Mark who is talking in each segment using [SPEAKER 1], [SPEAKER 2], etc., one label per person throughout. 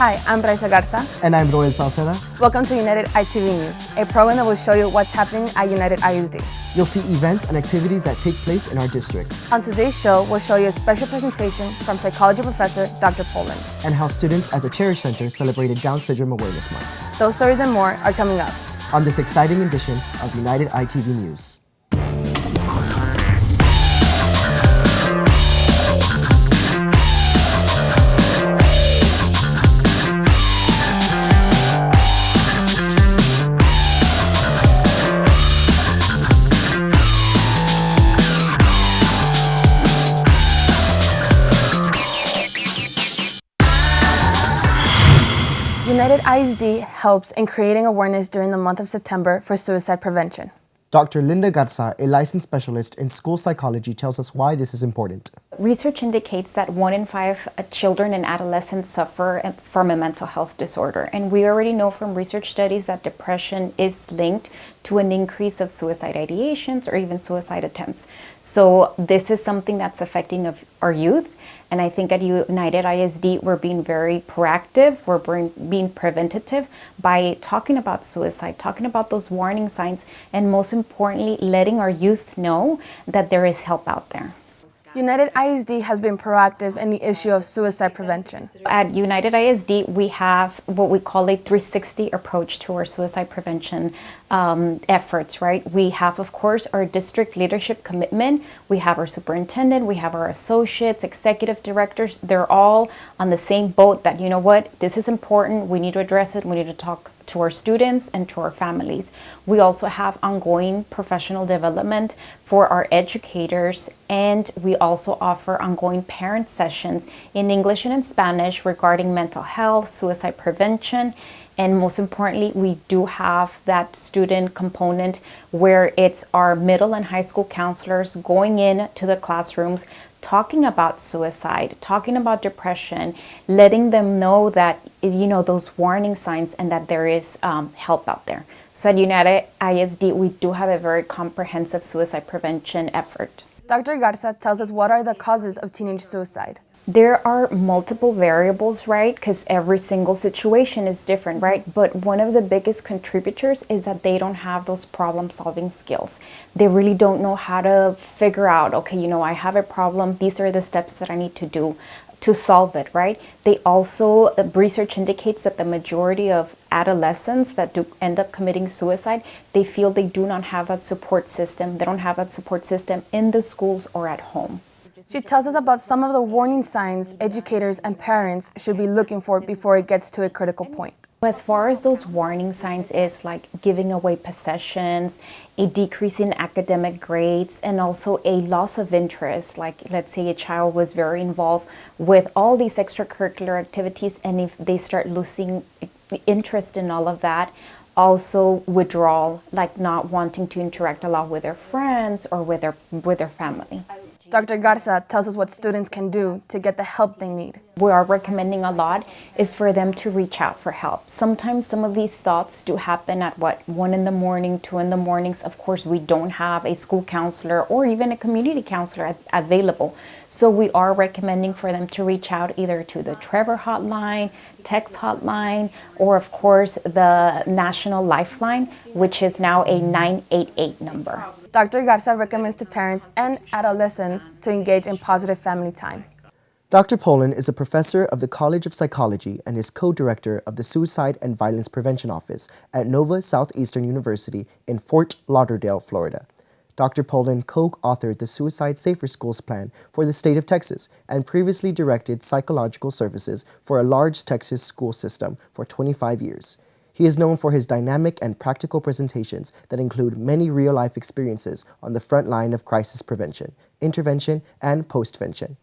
[SPEAKER 1] Hi, I'm Raisa Garza.
[SPEAKER 2] And I'm Roel Salceda.
[SPEAKER 1] Welcome to United ITV News, a program that will show you what's happening at United ISD.
[SPEAKER 2] You'll see events and activities that take place in our district.
[SPEAKER 1] On today's show, we'll show you a special presentation from psychology professor Dr. Poland.
[SPEAKER 2] And how students at the Cherish Center celebrated Down Syndrome Awareness Month.
[SPEAKER 1] Those stories and more are coming up
[SPEAKER 2] on this exciting edition of United ITV News.
[SPEAKER 1] United ISD helps in creating awareness during the month of September for suicide prevention.
[SPEAKER 2] Dr. Linda Garza, a licensed specialist in school psychology, tells us why this is important.
[SPEAKER 3] Research indicates that 1 in 5 children and adolescents suffer from a mental health disorder. And we already know from research studies that depression is linked to an increase of suicide ideations or even suicide attempts. So this is something that's affecting our youth. And I think at United ISD, we're being very proactive, we're being preventative by talking about suicide, talking about those warning signs, and most importantly, letting our youth know that there is help out there.
[SPEAKER 1] United ISD has been proactive in the issue of suicide prevention.
[SPEAKER 3] At United ISD, we have what we call a 360 approach to our suicide prevention efforts, right? We have, of course, our district leadership commitment. We have our superintendent, we have our associates, executive directors. They're all on the same boat that, you know what, this is important. We need to address it. We need to talk to our students and to our families. We also have ongoing professional development for our educators, and we also offer ongoing parent sessions in English and in Spanish regarding mental health, suicide prevention, and most importantly, we do have that student component where it's our middle and high school counselors going in to the classrooms, talking about suicide, talking about depression, letting them know that, you know, those warning signs and that there is help out there. So at United ISD, we do have a very comprehensive suicide prevention effort.
[SPEAKER 1] Dr. Garza tells us what are the causes of teenage suicide.
[SPEAKER 3] There are multiple variables, right? Because every single situation is different, right? But one of the biggest contributors is that they don't have those problem-solving skills. They really don't know how to figure out, okay, you know, I have a problem. These are the steps that I need to do to solve it, right? They also, research indicates that the majority of adolescents that do end up committing suicide, they feel they do not have that support system. They don't have that support system in the schools or at home.
[SPEAKER 1] She tells us about some of the warning signs educators and parents should be looking for before it gets to a critical point.
[SPEAKER 3] As far as those warning signs is like giving away possessions, a decrease in academic grades, and also a loss of interest. Like, let's say a child was very involved with all these extracurricular activities, and if they start losing interest in all of that, also withdrawal, like not wanting to interact a lot with their friends or with their family.
[SPEAKER 1] Dr. Garza tells us what students can do to get the help they need.
[SPEAKER 3] We are recommending a lot is for them to reach out for help. Sometimes some of these thoughts do happen at 1 in the morning, 2 in the mornings. Of course, we don't have a school counselor or even a community counselor available. So we are recommending for them to reach out either to the Trevor hotline, text hotline, or of course the National Lifeline, which is now a 988 number.
[SPEAKER 1] Dr. Garza recommends to parents and adolescents to engage in positive family time.
[SPEAKER 2] Dr. Poland is a professor of the College of Psychology and is co-director of the Suicide and Violence Prevention Office at Nova Southeastern University in Fort Lauderdale, Florida. Dr. Poland co-authored the Suicide Safer Schools Plan for the state of Texas and previously directed psychological services for a large Texas school system for 25 years. He is known for his dynamic and practical presentations that include many real-life experiences on the front line of crisis prevention, intervention, and postvention.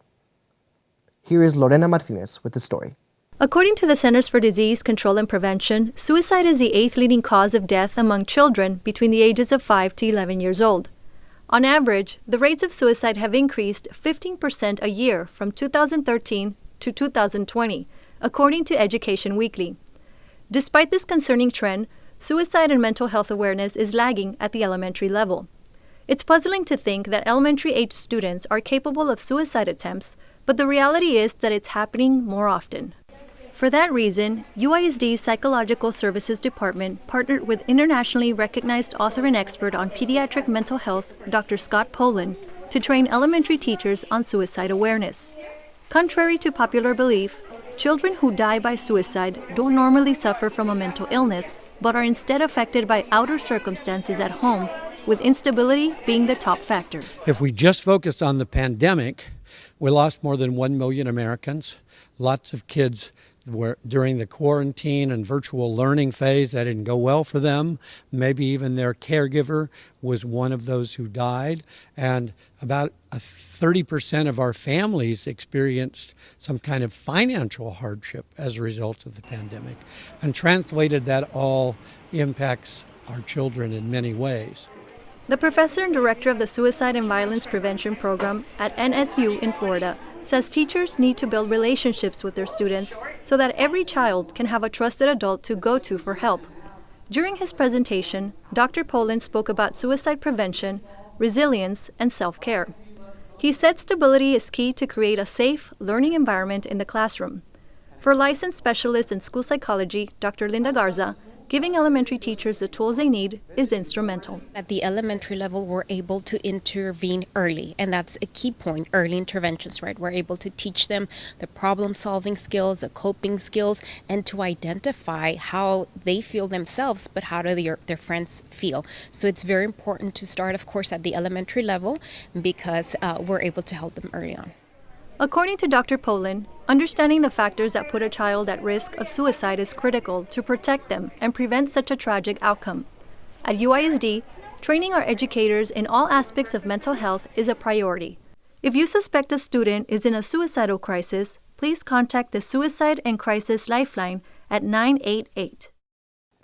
[SPEAKER 2] Here is Lorena Martinez with the story.
[SPEAKER 4] According to the Centers for Disease Control and Prevention, suicide is the 8th leading cause of death among children between the ages of 5 to 11 years old. On average, the rates of suicide have increased 15% a year from 2013 to 2020, according to Education Weekly. Despite this concerning trend, suicide and mental health awareness is lagging at the elementary level. It's puzzling to think that elementary-age students are capable of suicide attempts, but the reality is that it's happening more often. For that reason, UISD's Psychological Services Department partnered with internationally recognized author and expert on pediatric mental health, Dr. Scott Poland, to train elementary teachers on suicide awareness. Contrary to popular belief, children who die by suicide don't normally suffer from a mental illness, but are instead affected by outer circumstances at home, with instability being the top factor.
[SPEAKER 5] If we just focused on the pandemic, we lost more than 1 million Americans. Lots of kids were during the quarantine and virtual learning phase, that didn't go well for them. Maybe even their caregiver was one of those who died. And about 30% of our families experienced some kind of financial hardship as a result of the pandemic. And translated, that all impacts our children in many ways.
[SPEAKER 4] The professor and director of the Suicide and Violence Prevention Program at NSU in Florida says teachers need to build relationships with their students so that every child can have a trusted adult to go to for help. During his presentation, Dr. Poland spoke about suicide prevention, resilience, and self-care. He said stability is key to create a safe, learning environment in the classroom. For licensed specialist in school psychology, Dr. Linda Garza, giving elementary teachers the tools they need is instrumental.
[SPEAKER 6] At the elementary level, we're able to intervene early, and that's a key point, early interventions, right? We're able to teach them the problem-solving skills, the coping skills, and to identify how they feel themselves, but how do their friends feel. So it's very important to start, of course, at the elementary level because we're able to help them early on.
[SPEAKER 4] According to Dr. Poland, understanding the factors that put a child at risk of suicide is critical to protect them and prevent such a tragic outcome. At UISD, training our educators in all aspects of mental health is a priority. If you suspect a student is in a suicidal crisis, please contact the Suicide and Crisis Lifeline at 988.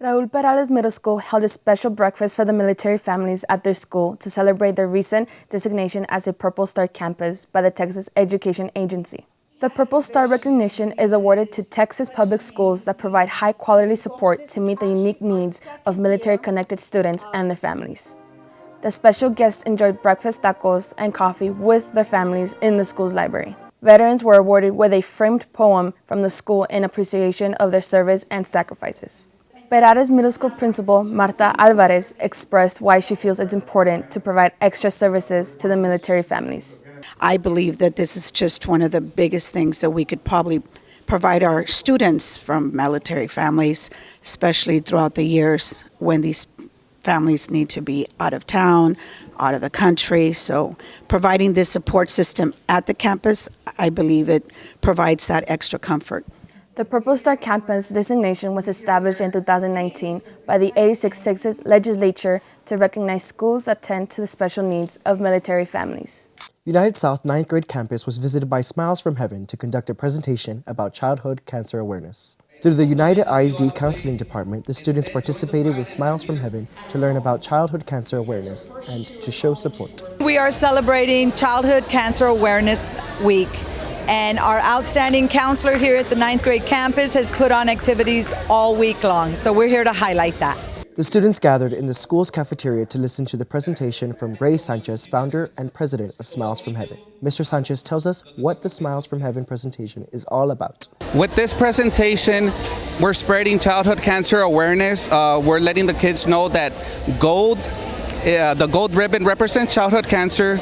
[SPEAKER 1] Raul Perales Middle School held a special breakfast for the military families at their school to celebrate their recent designation as a Purple Star campus by the Texas Education Agency. The Purple Star recognition is awarded to Texas public schools that provide high-quality support to meet the unique needs of military-connected students and their families. The special guests enjoyed breakfast, tacos, and coffee with their families in the school's library. Veterans were awarded with a framed poem from the school in appreciation of their service and sacrifices. Perales Middle School principal Marta Alvarez expressed why she feels it's important to provide extra services to the military families.
[SPEAKER 7] I believe that this is just one of the biggest things that we could probably provide our students from military families, especially throughout the years when these families need to be out of town, out of the country. So providing this support system at the campus, I believe it provides that extra comfort.
[SPEAKER 1] The Purple Star campus designation was established in 2019 by the 86th Texas Legislature to recognize schools that tend to the special needs of military families.
[SPEAKER 2] United South 9th grade campus was visited by Smiles from Heaven to conduct a presentation about childhood cancer awareness. Through the United ISD Counseling Department, the students participated with Smiles from Heaven to learn about childhood cancer awareness and to show support.
[SPEAKER 8] We are celebrating Childhood Cancer Awareness Week, and our outstanding counselor here at the 9th grade campus has put on activities all week long, so we're here to highlight that.
[SPEAKER 2] The students gathered in the school's cafeteria to listen to the presentation from Ray Sanchez, founder and president of Smiles from Heaven. Mr. Sanchez tells us what the Smiles from Heaven presentation is all about.
[SPEAKER 9] With this presentation, we're spreading childhood cancer awareness. We're letting the kids know that the gold ribbon represents childhood cancer,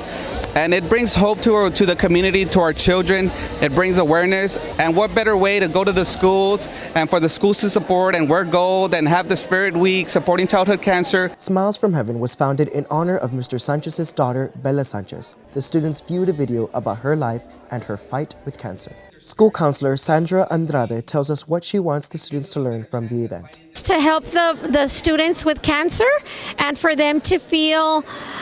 [SPEAKER 9] and it brings hope to the community, to our children. It brings awareness, and what better way to go to the schools and for the schools to support and wear gold and have the Spirit Week supporting childhood cancer.
[SPEAKER 2] Smiles from Heaven was founded in honor of Mr. Sanchez's daughter, Bella Sanchez. The students viewed a video about her life and her fight with cancer. School counselor Sandra Andrade tells us what she wants the students to learn from the event.
[SPEAKER 10] To help the students with cancer and for them to feel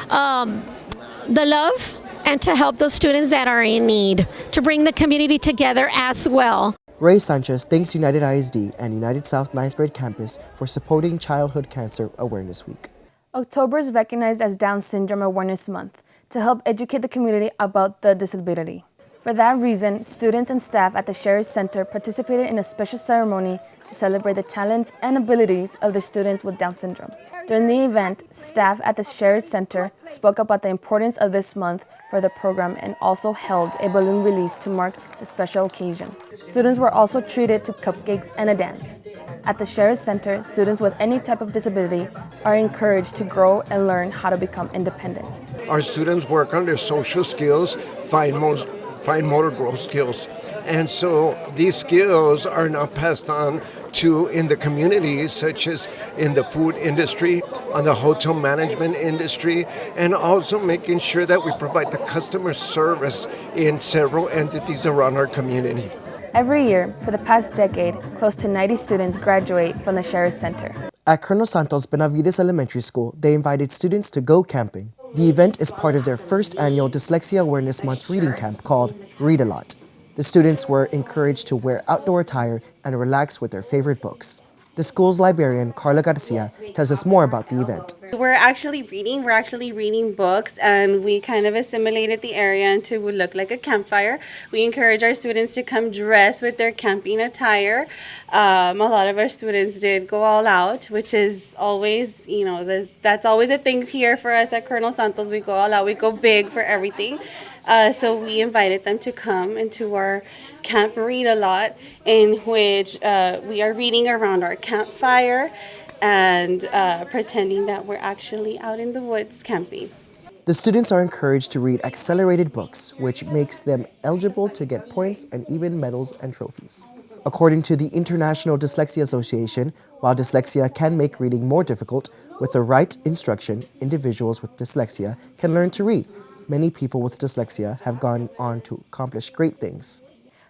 [SPEAKER 10] the love and to help those students that are in need, to bring the community together as well.
[SPEAKER 2] Ray Sanchez thanks United ISD and United South 9th grade campus for supporting Childhood Cancer Awareness Week.
[SPEAKER 1] October is recognized as Down Syndrome Awareness Month to help educate the community about the disability. For that reason, students and staff at the Sherritt Center participated in a special ceremony to celebrate the talents and abilities of the students with Down syndrome. During the event, staff at the Sheriff Center spoke about the importance of this month for the program and also held a balloon release to mark the special occasion. Students were also treated to cupcakes and a dance. At the Sheriff Center, students with any type of disability are encouraged to grow and learn how to become independent.
[SPEAKER 11] Our students work on their social skills, fine motor growth skills. And so these skills are now passed on to in the communities, such as in the food industry, on the hotel management industry, and also making sure that we provide the customer service in several entities around our community.
[SPEAKER 1] Every year, for the past decade, close to 90 students graduate from the Sheriff Center.
[SPEAKER 2] At Colonel Santos Benavides Elementary School, they invited students to go camping. The event is part of their first annual Dyslexia Awareness Month reading camp called Read a Lot. The students were encouraged to wear outdoor attire and relax with their favorite books. The school's librarian, Carla Garcia, tells us more about the event.
[SPEAKER 12] We're actually reading books, and we kind of assimilated the area into what would look like a campfire. We encourage our students to come dressed with their camping attire. A lot of our students did go all out, which is always, that's always a thing here for us at Colonel Santos. We go all out, we go big for everything. So we invited them to come into our Camp Read a Lot, in which we are reading around our campfire and pretending that we're actually out in the woods camping.
[SPEAKER 2] The students are encouraged to read accelerated books, which makes them eligible to get points and even medals and trophies. According to the International Dyslexia Association, while dyslexia can make reading more difficult, with the right instruction, individuals with dyslexia can learn to read. Many people with dyslexia have gone on to accomplish great things.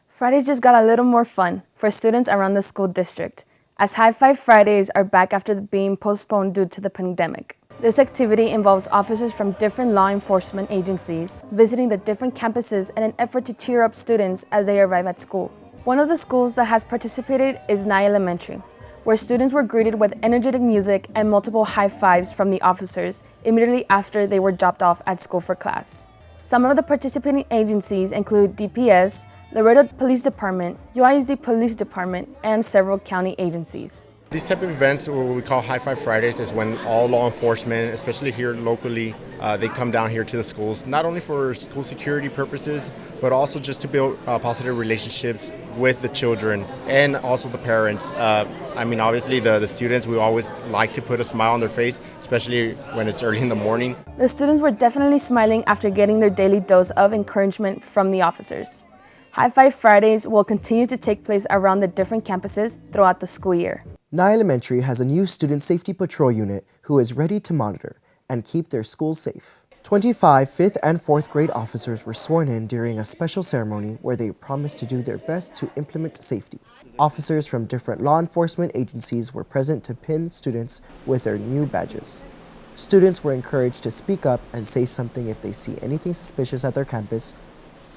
[SPEAKER 1] Fridays just got a little more fun for students around the school district, as High Five Fridays are back after being postponed due to the pandemic. This activity involves officers from different law enforcement agencies visiting the different campuses in an effort to cheer up students as they arrive at school. One of the schools that has participated is Nye Elementary, where students were greeted with energetic music and multiple high fives from the officers immediately after they were dropped off at school for class. Some of the participating agencies include DPS, Laredo Police Department, UISD Police Department, and several county agencies.
[SPEAKER 13] These type of events, what we call High Five Fridays, is when all law enforcement, especially here locally, they come down here to the schools, not only for school security purposes, but also just to build positive relationships with the children and also the parents. Obviously the students, we always like to put a smile on their face, especially when it's early in the morning.
[SPEAKER 1] The students were definitely smiling after getting their daily dose of encouragement from the officers. High Five Fridays will continue to take place around the different campuses throughout the school year.
[SPEAKER 2] Nye Elementary has a new student safety patrol unit who is ready to monitor and keep their schools safe. 25 5th and 4th grade officers were sworn in during a special ceremony where they promised to do their best to implement safety. Officers from different law enforcement agencies were present to pin students with their new badges. Students were encouraged to speak up and say something if they see anything suspicious at their campus.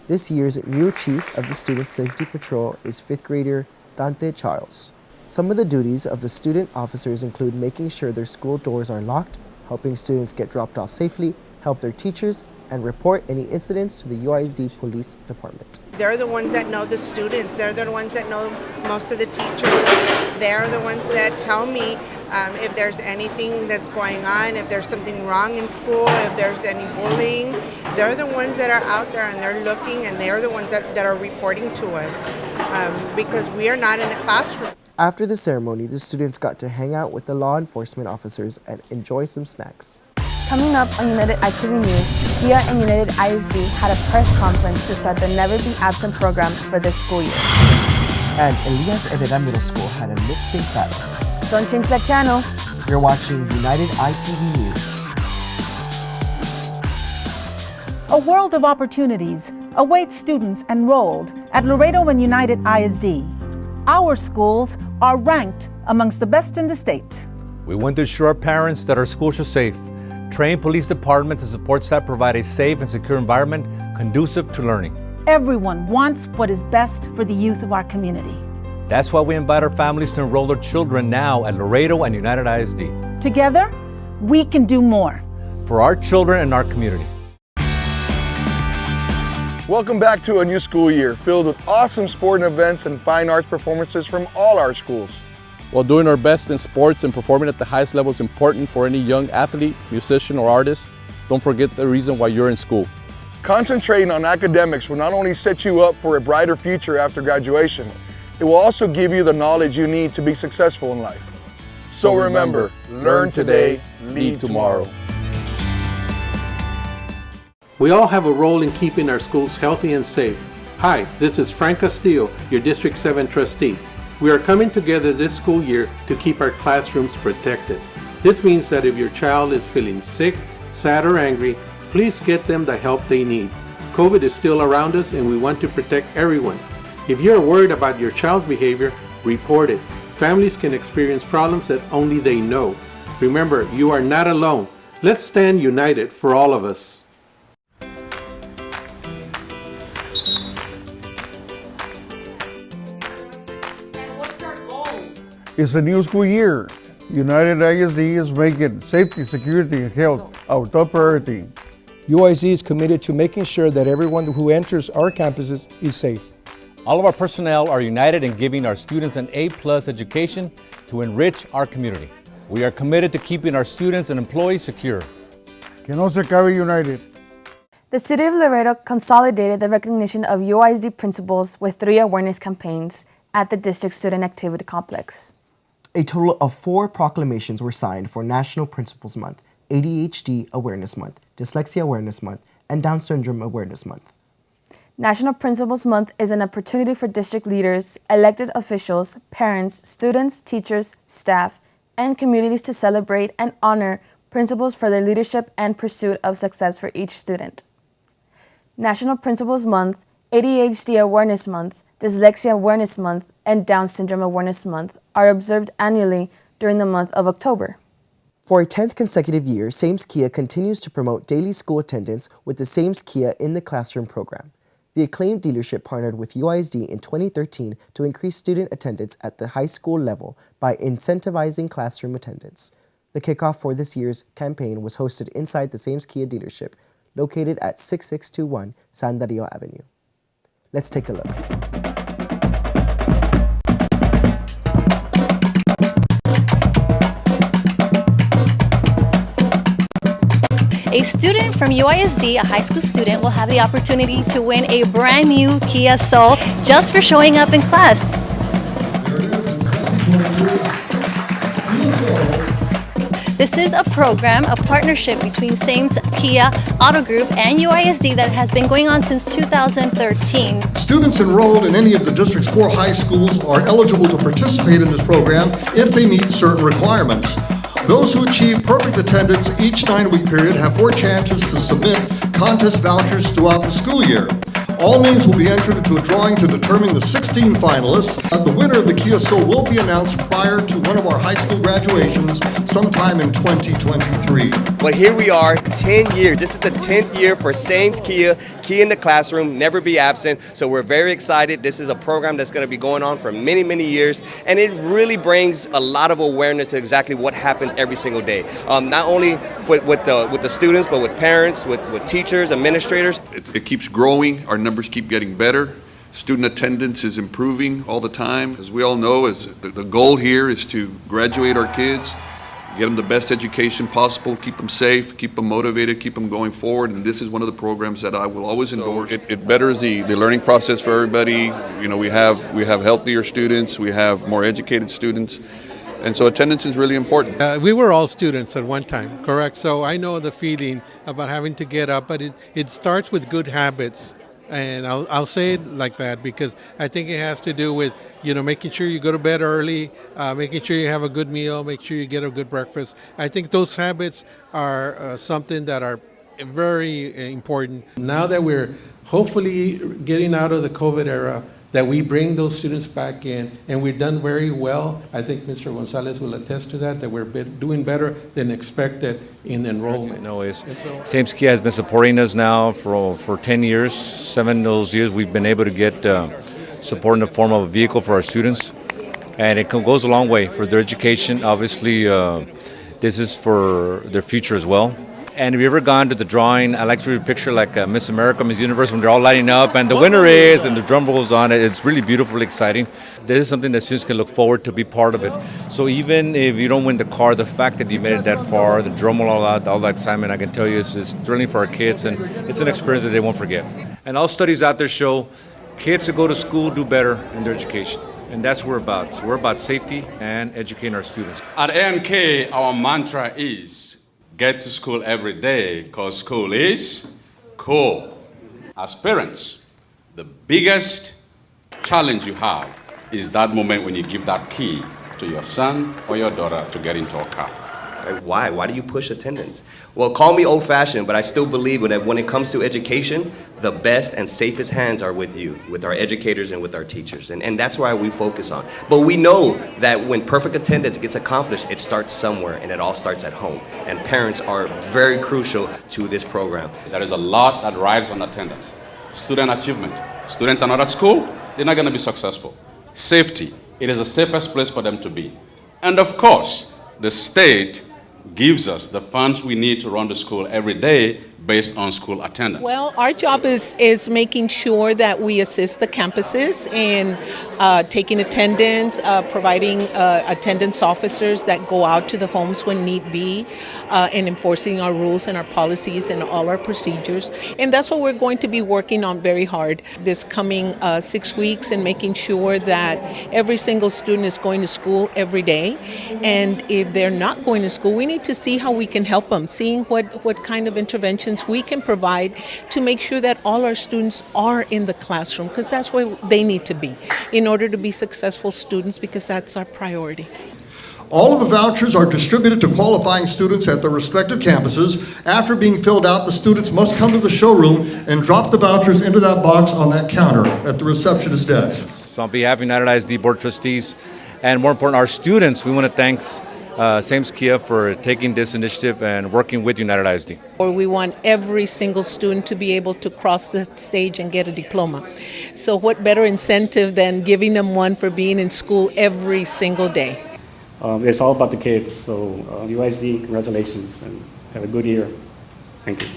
[SPEAKER 2] This year's new chief of the Student Safety Patrol is 5th grader Dante Charles. Some of the duties of the student officers include making sure their school doors are locked, helping students get dropped off safely, help their teachers, and report any incidents to the UISD Police Department.
[SPEAKER 14] They're the ones that know the students. They're the ones that know most of the teachers. They're the ones that tell me if there's anything that's going on, if there's something wrong in school, if there's any bullying. They're the ones that are out there and they're looking, and they're the ones that are reporting to us because we are not in the classroom.
[SPEAKER 2] After the ceremony, the students got to hang out with the law enforcement officers and enjoy some snacks.
[SPEAKER 1] Coming up on United ITV News, Kia and United ISD had a press conference to start the Never Be Absent program for this school year.
[SPEAKER 2] And Elias Herrera Middle School had a lip-sync battle.
[SPEAKER 1] Don't change that channel.
[SPEAKER 2] You're watching United ITV News.
[SPEAKER 15] A world of opportunities awaits students enrolled at Laredo and United ISD. Our schools are ranked amongst the best in the state.
[SPEAKER 16] We want to assure our parents that our schools are safe, train police departments and support staff provide a safe and secure environment conducive to learning.
[SPEAKER 15] Everyone wants what is best for the youth of our community.
[SPEAKER 16] That's why we invite our families to enroll their children now at Laredo and United ISD.
[SPEAKER 15] Together, we can do more.
[SPEAKER 16] For our children and our community.
[SPEAKER 17] Welcome back to a new school year filled with awesome sporting events and fine arts performances from all our schools. While doing our best in sports and performing at the highest level is important for any young athlete, musician, or artist, don't forget the reason why you're in school.
[SPEAKER 18] Concentrating on academics will not only set you up for a brighter future after graduation, it will also give you the knowledge you need to be successful in life. So remember, learn today, lead tomorrow.
[SPEAKER 19] We all have a role in keeping our schools healthy and safe. Hi, this is Frank Castillo, your District 7 trustee. We are coming together this school year to keep our classrooms protected. This means that if your child is feeling sick, sad, or angry, please get them the help they need. COVID is still around us and we want to protect everyone. If you're worried about your child's behavior, report it. Families can experience problems that only they know. Remember, you are not alone. Let's stand united for all of us.
[SPEAKER 20] It's a new school year. United ISD is making safety, security, and health our top priority.
[SPEAKER 21] UISD is committed to making sure that everyone who enters our campuses is safe.
[SPEAKER 16] All of our personnel are united in giving our students an A+ education to enrich our community. We are committed to keeping our students and employees secure.
[SPEAKER 20] Que no se acabe united.
[SPEAKER 1] The City of Laredo consolidated the recognition of UISD principals with 3 awareness campaigns at the district student activity complex.
[SPEAKER 2] A total of 4 proclamations were signed for National Principals Month, ADHD Awareness Month, Dyslexia Awareness Month, and Down Syndrome Awareness Month.
[SPEAKER 1] National Principals Month is an opportunity for district leaders, elected officials, parents, students, teachers, staff, and communities to celebrate and honor principals for their leadership and pursuit of success for each student. National Principals Month, ADHD Awareness Month, Dyslexia Awareness Month, and Down Syndrome Awareness Month are observed annually during the month of October.
[SPEAKER 2] For a 10th consecutive year, Sames Kia continues to promote daily school attendance with the Sames Kia in the Classroom program. The acclaimed dealership partnered with UISD in 2013 to increase student attendance at the high school level by incentivizing classroom attendance. The kickoff for this year's campaign was hosted inside the Sames Kia dealership, located at 6621 San Dario Avenue. Let's take a look.
[SPEAKER 4] A student from UISD, a high school student, will have the opportunity to win a brand new Kia Soul just for showing up in class. This is a program, a partnership between Sames Kia Auto Group and UISD that has been going on since 2013.
[SPEAKER 22] Students enrolled in any of the District's 4 high schools are eligible to participate in this program if they meet certain requirements. Those who achieve perfect attendance each 9-week period have 4 chances to submit contest vouchers throughout the school year. All names will be entered into a drawing to determine the 16 finalists. The winner of the Kia Soul will be announced prior to one of our high school graduations sometime in 2023.
[SPEAKER 23] But here we are, 10 years. This is the 10th year for Sames Kia, Kia in the Classroom, never be absent. So we're very excited. This is a program that's going to be going on for many, many years. And it really brings a lot of awareness to exactly what happens every single day. Not only with the students, but with parents, with teachers, administrators.
[SPEAKER 24] It keeps growing. Our numbers keep getting better. Student attendance is improving all the time. As we all know, the goal here is to graduate our kids, get them the best education possible, keep them safe, keep them motivated, keep them going forward, and this is one of the programs that I will always endorse. It betters the learning process for everybody. You know, we have healthier students, we have more educated students, and so attendance is really important.
[SPEAKER 5] We were all students at one time, correct? So I know the feeling about having to get up, but it starts with good habits. And I'll say it like that because I think it has to do with, making sure you go to bed early, making sure you have a good meal, make sure you get a good breakfast. I think those habits are something that are very important. Now that we're hopefully getting out of the COVID era, that we bring those students back in, and we've done very well. I think Mr. Gonzalez will attest to that we're doing better than expected in enrollment.
[SPEAKER 16] Sames Kia has been supporting us now for 10 years. 7 of those years we've been able to get support in the form of a vehicle for our students, and it goes a long way for their education. Obviously, this is for their future as well. And have you ever gone to the drawing? I like to picture like Miss America, Miss Universe, when they're all lighting up and the winner is, and the drum rolls on it. It's really beautiful, exciting. This is something that students can look forward to be part of it. So even if you don't win the car, the fact that you made it that far, the drum roll, all that excitement, I can tell you is thrilling for our kids, and it's an experience that they won't forget. And all studies out there show kids that go to school do better in their education. And that's what we're about. So we're about safety and educating our students.
[SPEAKER 3] At ANK, our mantra is get to school every day because school is cool. As parents, the biggest challenge you have is that moment when you give that key to your son or your daughter to get into a car.
[SPEAKER 23] Why? Why do you push attendance? Well, call me old-fashioned, but I still believe that when it comes to education, the best and safest hands are with you, with our educators and with our teachers. And that's why we focus on. But we know that when perfect attendance gets accomplished, it starts somewhere, and it all starts at home. And parents are very crucial to this program.
[SPEAKER 3] There is a lot that rides on attendance. Student achievement. Students are not at school, they're not going to be successful. Safety. It is the safest place for them to be. And of course, the state gives us the funds we need to run the school every day based on school attendance.
[SPEAKER 6] Well, our job is making sure that we assist the campuses in taking attendance, providing attendance officers that go out to the homes when need be, and enforcing our rules and our policies and all our procedures. And that's what we're going to be working on very hard this coming 6 weeks, and making sure that every single student is going to school every day. And if they're not going to school, we need to see how we can help them, seeing what kind of interventions we can provide to make sure that all our students are in the classroom, because that's where they need to be in order to be successful students, because that's our priority.
[SPEAKER 22] All of the vouchers are distributed to qualifying students at their respective campuses. After being filled out, the students must come to the showroom and drop the vouchers into that box on that counter at the receptionist's desk.
[SPEAKER 16] So on behalf of United ISD Board of Trustees, and more important, our students, we want to thank Sames Kia for taking this initiative and working with United ISD.
[SPEAKER 6] We want every single student to be able to cross the stage and get a diploma. So what better incentive than giving them one for being in school every single day?
[SPEAKER 7] It's all about the kids, so UISD, congratulations, and have a good year. Thank you.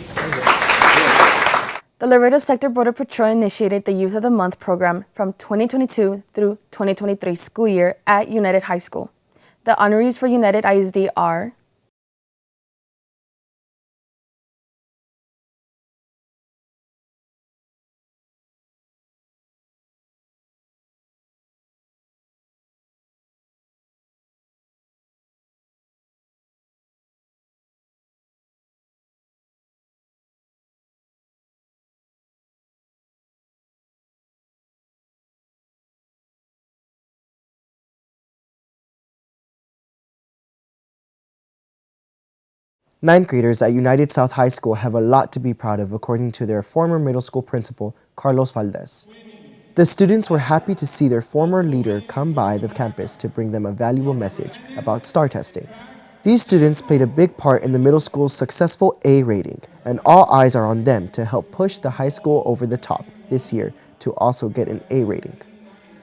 [SPEAKER 1] The Laredo Sector Border Patrol initiated the Youth of the Month program from 2022 through 2023 school year at United High School. The honorees for United ISD are
[SPEAKER 2] Ninth graders at United South High School have a lot to be proud of, according to their former middle school principal, Carlos Valdez. The students were happy to see their former leader come by the campus to bring them a valuable message about STAR testing. These students played a big part in the middle school's successful A rating, and all eyes are on them to help push the high school over the top this year to also get an A rating.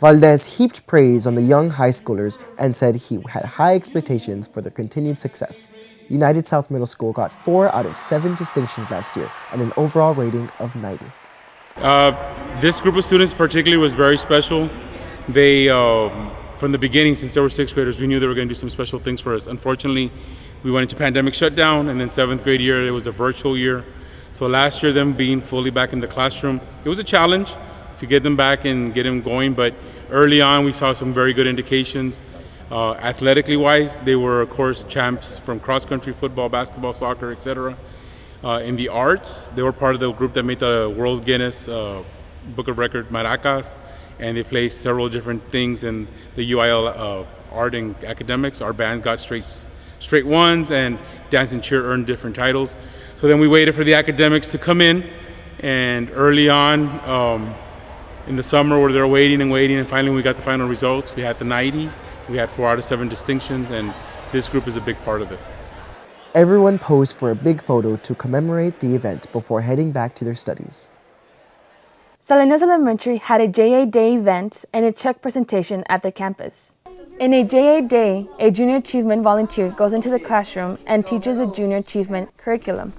[SPEAKER 2] Valdez heaped praise on the young high schoolers and said he had high expectations for their continued success. United South Middle School got 4 out of 7 distinctions last year and an overall rating of 90.
[SPEAKER 8] This group of students particularly was very special. They, from the beginning, since they were 6th graders, we knew they were going to do some special things for us. Unfortunately, we went into pandemic shutdown, and then 7th grade year, it was a virtual year. So last year, them being fully back in the classroom, it was a challenge to get them back and get them going, but early on, we saw some very good indications. Athletically wise, they were of course champs from cross country, football, basketball, soccer, etc. In the arts, they were part of the group that made the World Guinness Book of Record Maracas, and they played several different things in the UIL art and academics. Our band got straight ones, and dance and cheer earned different titles. So then we waited for the academics to come in, and early on in the summer where they were waiting, and finally we got the final results. We had the 90. We had 4 out of 7 distinctions, and this group is a big part of it.
[SPEAKER 2] Everyone posed for a big photo to commemorate the event before heading back to their studies.
[SPEAKER 1] Salinas Elementary had a JA Day event and a check presentation at their campus. In a JA Day, a Junior Achievement volunteer goes into the classroom and teaches a Junior Achievement curriculum.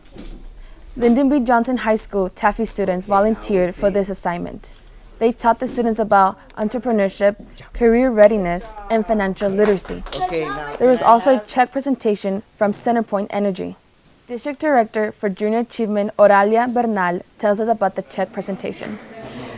[SPEAKER 1] Lyndon B. Johnson High School Taffy students volunteered for this assignment. They taught the students about entrepreneurship, career readiness, and financial literacy. There was also a check presentation from Centerpoint Energy. District Director for Junior Achievement, Oralia Bernal, tells us about the check presentation.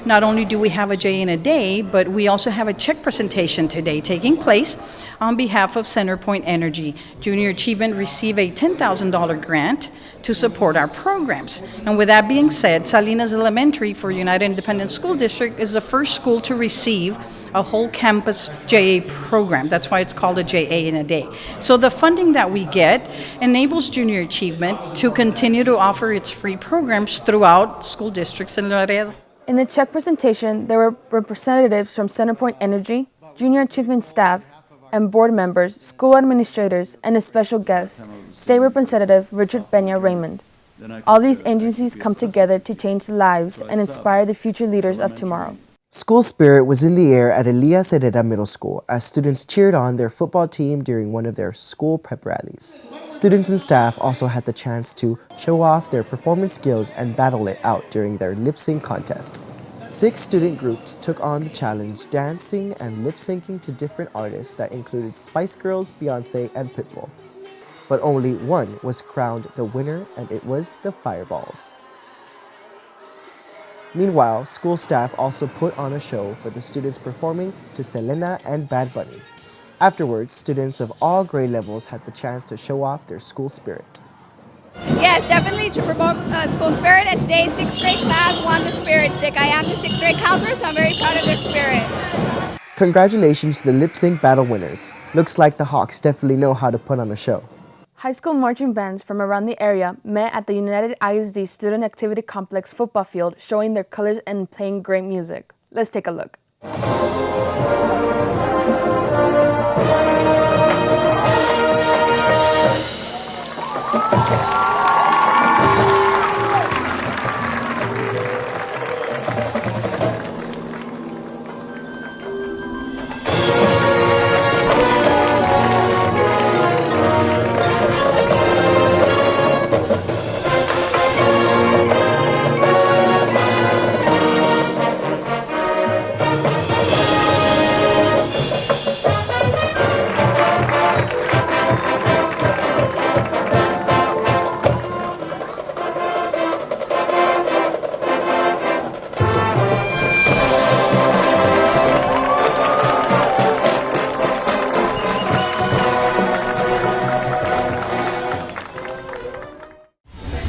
[SPEAKER 9] Not only do we have a J in a Day, but we also have a check presentation today taking place on behalf of Centerpoint Energy. Junior Achievement received a $10,000 grant to support our programs. And with that being said, Salinas Elementary for United Independent School District is the first school to receive a whole campus JA program. That's why it's called a JA in a Day. So the funding that we get enables Junior Achievement to continue to offer its free programs throughout school districts in Laredo.
[SPEAKER 1] In the check presentation, there were representatives from Centerpoint Energy, Junior Achievement staff, and board members, school administrators, and a special guest, State Representative Richard Peña Raymond. All these agencies come together to change lives and inspire the future leaders of tomorrow.
[SPEAKER 2] School spirit was in the air at Elias Herrera Middle School as students cheered on their football team during one of their school prep rallies. Students and staff also had the chance to show off their performance skills and battle it out during their lip sync contest. 6 student groups took on the challenge, dancing and lip syncing to different artists that included Spice Girls, Beyonce, and Pitbull. But only one was crowned the winner, and it was the Fireballs. Meanwhile, school staff also put on a show for the students performing to Selena and Bad Bunny. Afterwards, students of all grade levels had the chance to show off their school spirit.
[SPEAKER 10] Yes, definitely to promote school spirit, and today's 6th grade class won the Spirit Stick. I am the 6th grade counselor, so I'm very proud of their spirit.
[SPEAKER 2] Congratulations to the lip sync battle winners. Looks like the Hawks definitely know how to put on a show.
[SPEAKER 1] High school marching bands from around the area met at the United ISD Student Activity Complex football field, showing their colors and playing great music. Let's take a look.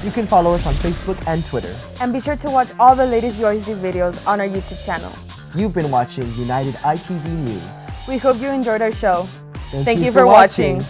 [SPEAKER 2] You can follow us on Facebook and Twitter.
[SPEAKER 1] And be sure to watch all the latest UISD videos on our YouTube channel.
[SPEAKER 2] You've been watching United ITV News.
[SPEAKER 1] We hope you enjoyed our show.
[SPEAKER 2] Thank you for watching.